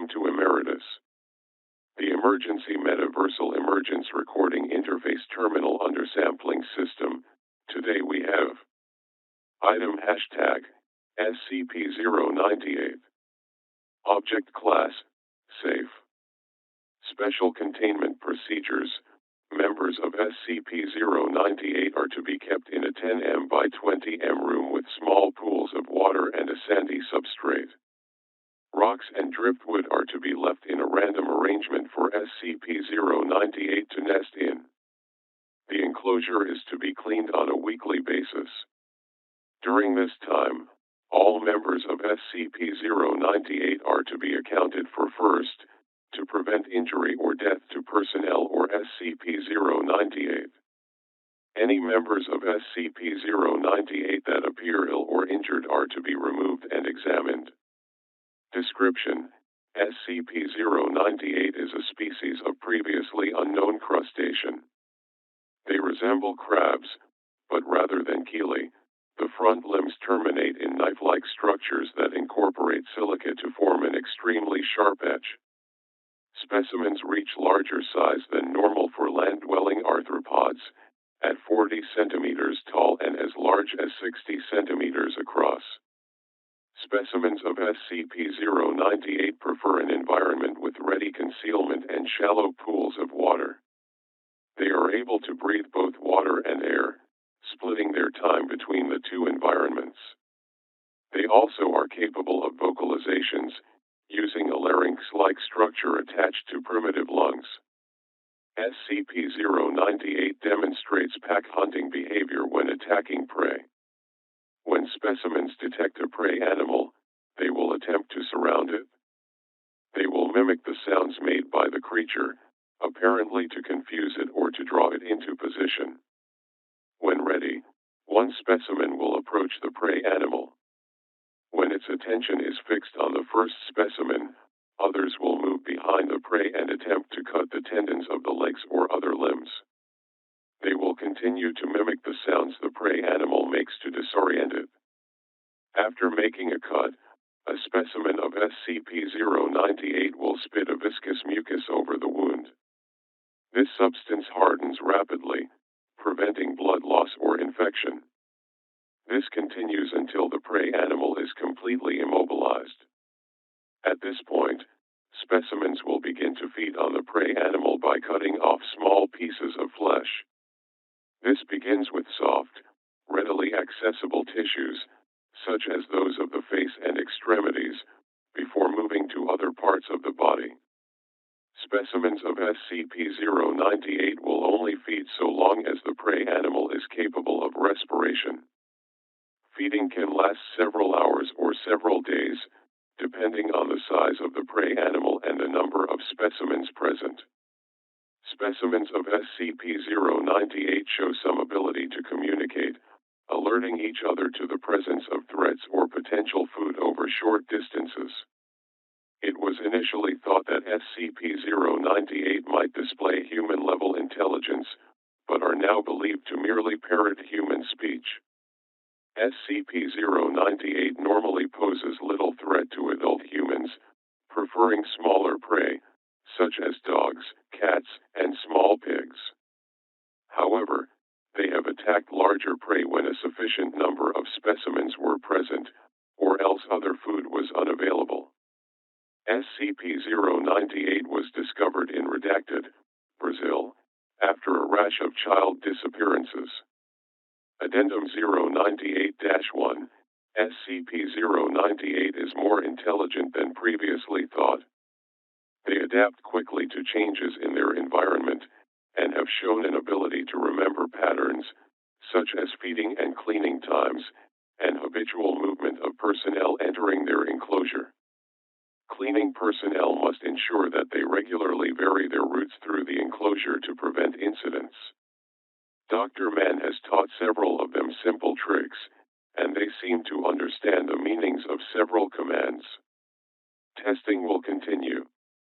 Welcome to Emeritus, the Emergency Metaversal Emergence Recording Interface Terminal Undersampling System. Today we have Item Hashtag SCP-098 Object Class Safe. Special Containment Procedures. Members of SCP-098 are to be kept in a 10 by 20 room with small pools of water and a sandy substrate. Rocks and driftwood are to be left in a random arrangement for SCP-098 to nest in. The enclosure is to be cleaned on a weekly basis. During this time, all members of SCP-098 are to be accounted for first, to prevent injury or death to personnel or SCP-098. Any members of SCP-098 that appear ill or injured are to be removed and examined. Description: SCP-098 is a species of previously unknown crustacean. They resemble crabs, but rather than chelae, the front limbs terminate in knife-like structures that incorporate silica to form an extremely sharp edge. Specimens reach larger size than normal for land-dwelling arthropods, at 40 centimeters tall and as large as 60 centimeters across. Specimens of SCP-098 prefer an environment with ready concealment and shallow pools of water. They are able to breathe both water and air, splitting their time between the two environments. They also are capable of vocalizations, using a larynx-like structure attached to primitive lungs. SCP-098 demonstrates pack hunting behavior when attacking prey. When specimens detect a prey animal, they will attempt to surround it. They will mimic the sounds made by the creature, apparently to confuse it or to draw it into position. When ready, one specimen will approach the prey animal. When its attention is fixed on the first specimen, others will move behind the prey and attempt to cut the tendons of the legs or other limbs. They will continue to mimic the sounds the prey animal makes to disorient it. After making a cut, a specimen of SCP-098 will spit a viscous mucus over the wound. This substance hardens rapidly, preventing blood loss or infection. This continues until the prey animal is completely immobilized. At this point, specimens will begin to feed on the prey animal by cutting off small pieces of flesh. This begins with soft, readily accessible tissues, such as those of the face and extremities, before moving to other parts of the body. Specimens of SCP-098 will only feed so long as the prey animal is capable of respiration. Feeding can last several hours or several days, depending on the size of the prey animal and the number of specimens present. Specimens of SCP-098 show some ability to communicate, alerting each other to the presence of threats or potential food over short distances. It was initially thought that SCP-098 might display human-level intelligence, but are now believed to merely parrot human speech. SCP-098 normally poses little threat to adult humans, preferring smaller prey, such as dogs, cats, and small pigs. However, they have attacked larger prey when a sufficient number of specimens were present, or else other food was unavailable. SCP-098 was discovered in Redacted, Brazil, after a rash of child disappearances. Addendum 098-1, SCP-098 is more intelligent than previously thought. They adapt quickly to changes in their environment, and have shown an ability to remember patterns, such as feeding and cleaning times, and habitual movement of personnel entering their enclosure. Cleaning personnel must ensure that they regularly vary their routes through the enclosure to prevent incidents. Dr. Mann has taught several of them simple tricks, and they seem to understand the meanings of several commands. Testing will continue.